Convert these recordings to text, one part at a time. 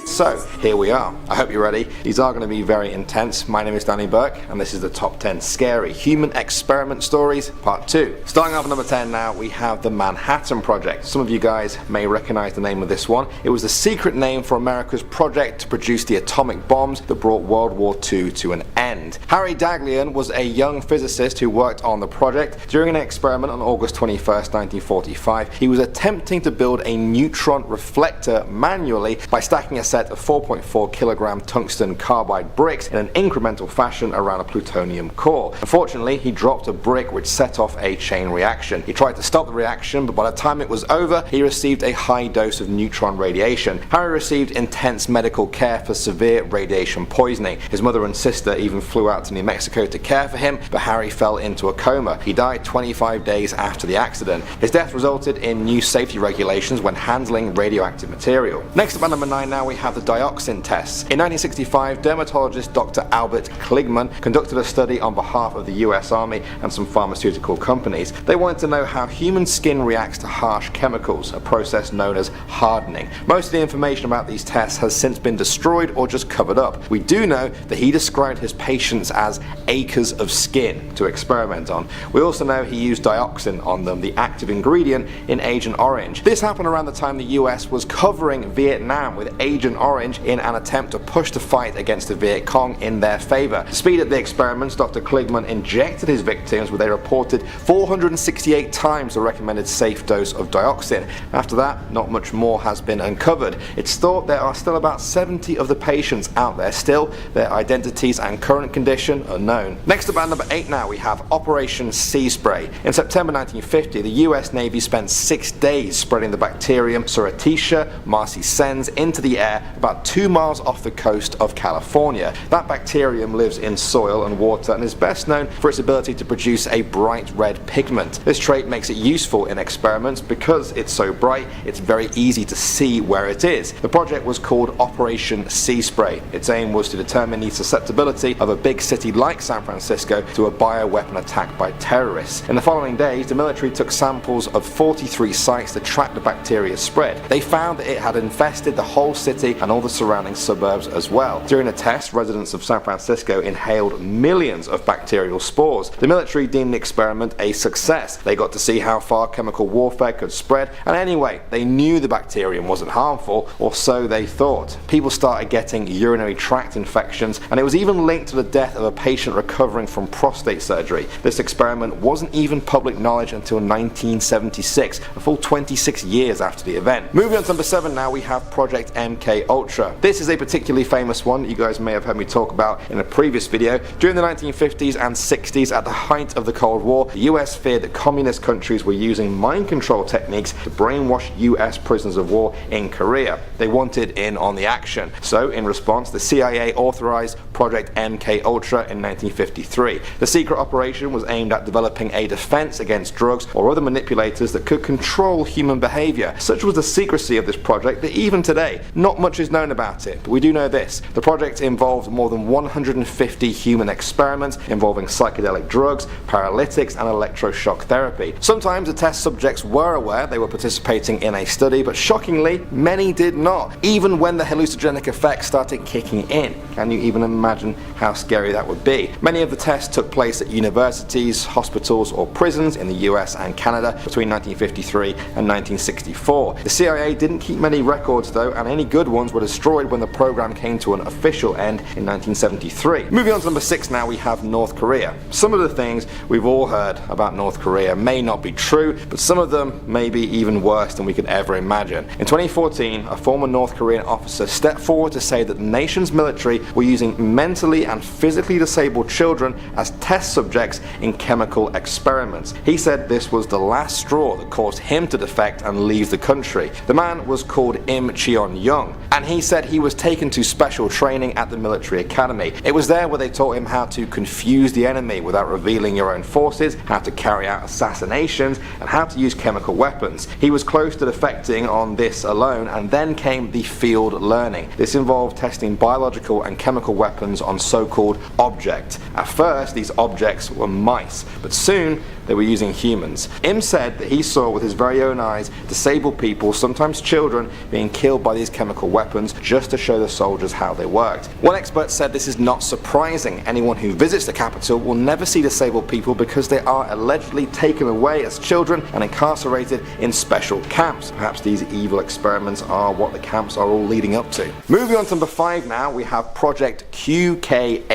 So, here we are. I hope you're ready. These are going to be very intense. My name is Danny Burke, and this is the top 10 scary human experiment stories, part 2. Starting off at number 10 now, we have the Manhattan Project. Some of you guys may recognize the name of this one. It was the secret name for America's project to produce the atomic bombs that brought World War II to an end. Harry Daghlian was a young physicist who worked on the project. During an experiment on August 21st, 1945, he was attempting to build a neutron reflector manually by stacking a set of 4.4 kilogram tungsten carbide bricks in an incremental fashion around a plutonium core. Unfortunately, he dropped a brick which set off a chain reaction. He tried to stop the reaction, but by the time it was over, he received a high dose of neutron radiation. Harry received intense medical care for severe radiation poisoning. His mother and sister even flew out to New Mexico to care for him, but Harry fell into a coma. He died 25 days after the accident. His death resulted in new safety regulations when handling radioactive material. Next up at number 9 now, we have the Dioxin Test. In 1965, dermatologist Dr. Albert Kligman conducted a study on behalf of the US Army and some pharmaceutical companies. They wanted to know how human skin reacts to harsh chemicals, a process known as hardening. Most of the information about these tests has since been destroyed or just covered up. We do know that he described his patients as acres of skin to experiment on. We also know he used dioxin on them, the active ingredient in Agent Orange. This happened around the time the US was covering Vietnam with Agent Orange in an attempt to push the fight against the Viet Cong in their favour. To speed up the experiments, Dr. Kligman injected his victims with a reported 468 times the recommended safe dose of dioxin. After that, not much more has been uncovered. It's thought there are still about 70 of the patients out there still. Their identities and current condition unknown. Next up at number 8 now, we have Operation Sea Spray. In September 1950, the US Navy spent 6 days spreading the bacterium Surretia marcescens into the air about 2 miles off the coast of California. That bacterium lives in soil and water and is best known for its ability to produce a bright red pigment. This trait makes it useful in experiments because it's so bright, it's very easy to see where it is. The project was called Operation Sea Spray. Its aim was to determine the susceptibility of a big city like San Francisco to a bioweapon attack by terrorists. In the following days, the military took samples of 43 sites to track the bacteria's spread. They found that it had infested the whole city and all the surrounding suburbs as well. During a test, residents of San Francisco inhaled millions of bacterial spores. The military deemed the experiment a success. They got to see how far chemical warfare could spread, and anyway, they knew the bacterium wasn't harmful, or so they thought. People started getting urinary tract infections, and it was even linked to the death of a patient recovering from prostate surgery. This experiment wasn't even public knowledge until 1976, a full 26 years after the event. Moving on to number 7 now, we have Project MK Ultra. This is a particularly famous one you guys may have heard me talk about in a previous video. During the 1950s and 60s, at the height of the Cold War, the US feared that communist countries were using mind control techniques to brainwash US prisoners of war in Korea. They wanted in on the action. So in response, the CIA authorized Project MK Ultra in 1953. The secret operation was aimed at developing a defense against drugs or other manipulators that could control human behavior. Such was the secrecy of this project that even today, not much is known about it, but we do know this. The project involved more than 150 human experiments involving psychedelic drugs, paralytics, and electroshock therapy. Sometimes the test subjects were aware they were participating in a study, but shockingly, many did not, even when the hallucinogenic effects started kicking in. Can you even imagine how scary that would be? Many of the tests took place at universities, hospitals, or prisons in the US and Canada between 1953 and 1964. The CIA didn't keep many records though, and any good ones were destroyed when the program came to an official end in 1973. Moving on to number 6 now, we have North Korea. Some of the things we've all heard about North Korea may not be true, but some of them may be even worse than we could ever imagine. In 2014, a former North Korean officer stepped forward to say that the nation's military were using mentally and physically disabled children as test subjects in chemical experiments. He said this was the last straw that caused him to defect and leave the country. The man was called Im Cheon-young. and he said he was taken to special training at the military academy. It was there where they taught him how to confuse the enemy without revealing your own forces, how to carry out assassinations, and how to use chemical weapons. He was close to defecting on this alone, and then came the field learning. This involved testing biological and chemical weapons on so-called objects. At first, these objects were mice, but soon they were using humans. Im said that he saw with his very own eyes disabled people, sometimes children, being killed by these chemical weapons just to show the soldiers how they worked. One expert said this is not surprising. Anyone who visits the capital will never see disabled people because they are allegedly taken away as children and incarcerated in special camps. Perhaps these evil experiments are what the camps are all leading up to. Moving on to number 5 now, we have Project QKHILLTOP.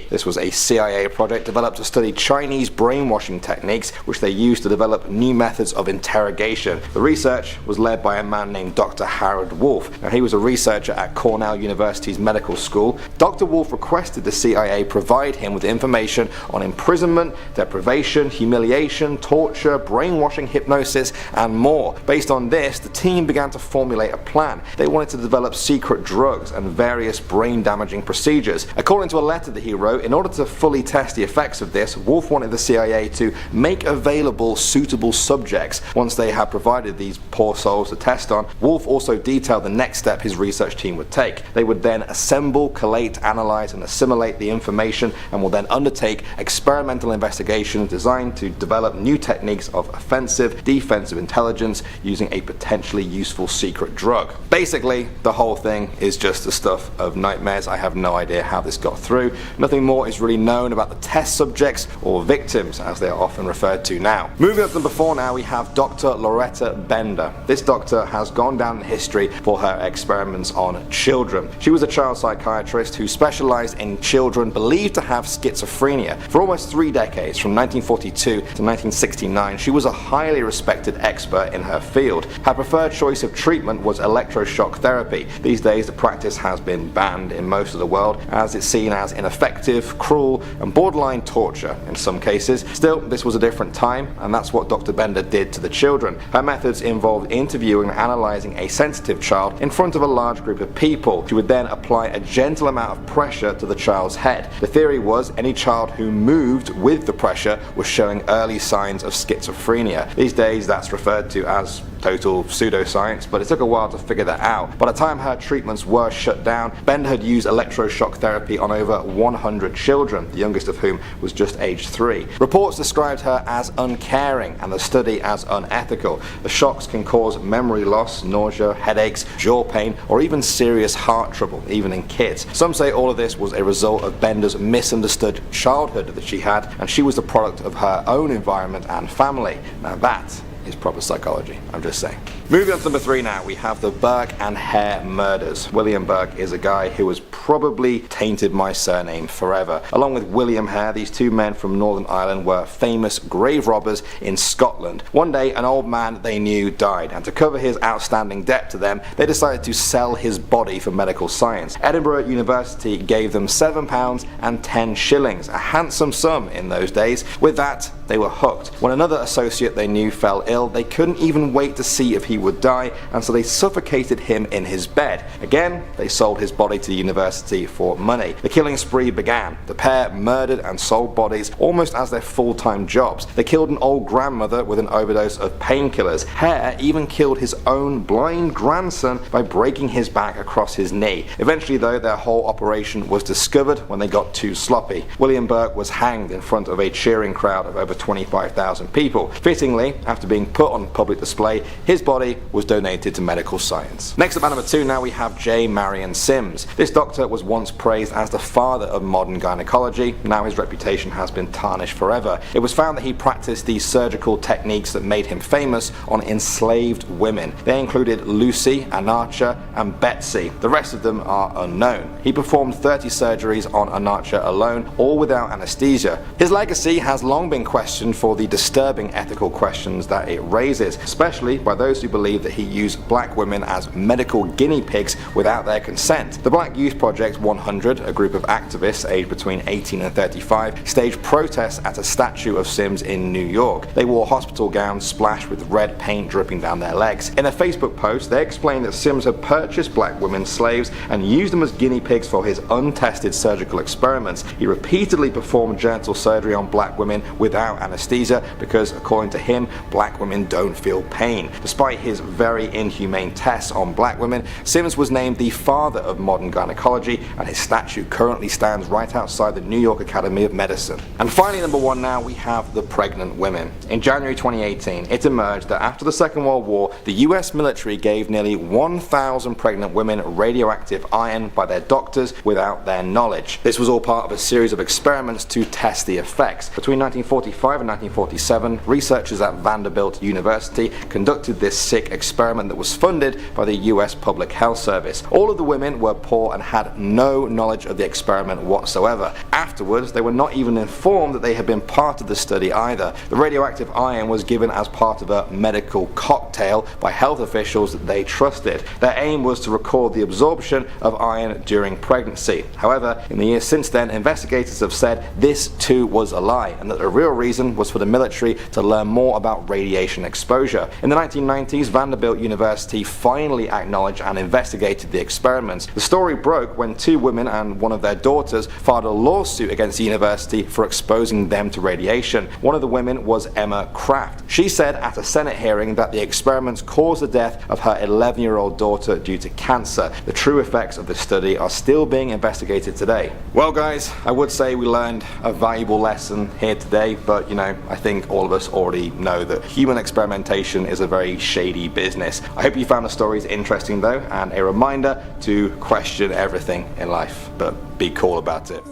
This was a CIA project developed to study Chinese brainwashing techniques which they used to develop new methods of interrogation. The research was led by a man named Dr. Howard Wolf. Now, he was a researcher at Cornell University's medical school. Dr. Wolf requested the CIA provide him with information on imprisonment, deprivation, humiliation, torture, brainwashing, hypnosis, and more. Based on this, the team began to formulate a plan. They wanted to develop secret drugs and various brain-damaging procedures. According to a letter that he wrote, in order to fully test the effects of this, Wolf wanted the CIA to make available suitable subjects. Once they had provided these poor souls to test on, Wolf also detailed the next step his research team would take. They would then assemble, collate, analyze, and assimilate the information, and will then undertake experimental investigations designed to develop new techniques of offensive, defensive intelligence using a potentially useful secret drug. Basically, the whole thing is just the stuff of nightmares. I have no idea how this got through. Nothing more is really known about the test subjects, or victims as they are often referred to now. Moving up to number 4 now, we have Dr. Loretta Bender. This doctor has gone down in history for her experiments on children. She was a child psychiatrist who specialized in children believed to have schizophrenia. For almost 3 decades, from 1942 to 1969, she was a highly respected expert in her field. Her preferred choice of treatment was electroshock therapy. These days, the practice has been banned in most of the world as it's seen as ineffective, cruel, and borderline torture in some cases. Still, this was a different time, and that's what Dr. Bender did to the children. Her methods involved interviewing and analyzing a sensitive child in front of a large group of people. She would then apply a gentle amount of pressure to the child's head. The theory was any child who moved with the pressure was showing early signs of schizophrenia. These days, that's referred to as total pseudoscience, but it took a while to figure that out. By the time her treatments were shut down, Bender had used electroshock therapy on over 100 children, the youngest of whom was just age 3. Reports described her as uncaring and the study as unethical. The shocks can cause memory loss, nausea, headaches, jaw pain, or even serious heart trouble, even in kids. Some say all of this was a result of Bender's misunderstood childhood that she had, and she was the product of her own environment and family. Now that is proper psychology, I'm just saying. Moving on to number 3 now, we have the Burke and Hare murders. William Burke is a guy who has probably tainted my surname forever. Along with William Hare, these 2 men from Northern Ireland were famous grave robbers in Scotland. One day, an old man they knew died, and to cover his outstanding debt to them, they decided to sell his body for medical science. Edinburgh University gave them £7 and 10 shillings, a handsome sum in those days. With that, they were hooked. When another associate they knew fell ill, they couldn't even wait to see if he would die, and so they suffocated him in his bed. Again, they sold his body to the university for money. The killing spree began. The pair murdered and sold bodies almost as their full-time jobs. They killed an old grandmother with an overdose of painkillers. Hare even killed his own blind grandson by breaking his back across his knee. Eventually though, their whole operation was discovered when they got too sloppy. William Burke was hanged in front of a cheering crowd of over 25,000 people. Fittingly, after being put on public display, his body was donated to medical science. Next up at number 2 now, we have J. Marion Sims. This doctor was once praised as the father of modern gynecology. Now his reputation has been tarnished forever. It was found that he practiced these surgical techniques that made him famous on enslaved women. They included Lucy, Anarcha, and Betsy. The rest of them are unknown. He performed 30 surgeries on Anarcha alone, all without anesthesia. His legacy has long been questioned questioned for the disturbing ethical questions that it raises, especially by those who believe that he used black women as medical guinea pigs without their consent. The Black Youth Project 100, a group of activists aged between 18 and 35, staged protests at a statue of Sims in New York. They wore hospital gowns splashed with red paint dripping down their legs. In a Facebook post, they explained that Sims had purchased black women slaves and used them as guinea pigs for his untested surgical experiments. He repeatedly performed genital surgery on black women without anesthesia because, according to him, black women don't feel pain. Despite his very inhumane tests on black women, Sims was named the father of modern gynecology, and his statue currently stands right outside the New York Academy of Medicine. And finally, number 1 now, we have the pregnant women. In January 2018, it emerged that after the Second World War, the US military gave nearly 1,000 pregnant women radioactive iron by their doctors without their knowledge. This was all part of a series of experiments to test the effects. Between 1945 and 1947, researchers at Vanderbilt University conducted this sick experiment that was funded by the US Public Health Service. All of the women were poor and had no knowledge of the experiment whatsoever. Afterwards, they were not even informed that they had been part of the study either. The radioactive iron was given as part of a medical cocktail by health officials that they trusted. Their aim was to record the absorption of iron during pregnancy. However, in the years since then, investigators have said this too was a lie, and that the real reason was for the military to learn more about radiation exposure. In the 1990s, Vanderbilt University finally acknowledged and investigated the experiments. The story broke when 2 women and one of their daughters filed a lawsuit against the university for exposing them to radiation. One of the women was Emma Kraft. She said at a Senate hearing that the experiments caused the death of her 11-year-old daughter due to cancer. The true effects of the study are still being investigated today. Well guys, I would say we learned a valuable lesson here today, but I think all of us already know that human experimentation is a very shady business. I hope you found the stories interesting though, and a reminder to question everything in life, but be cool about it.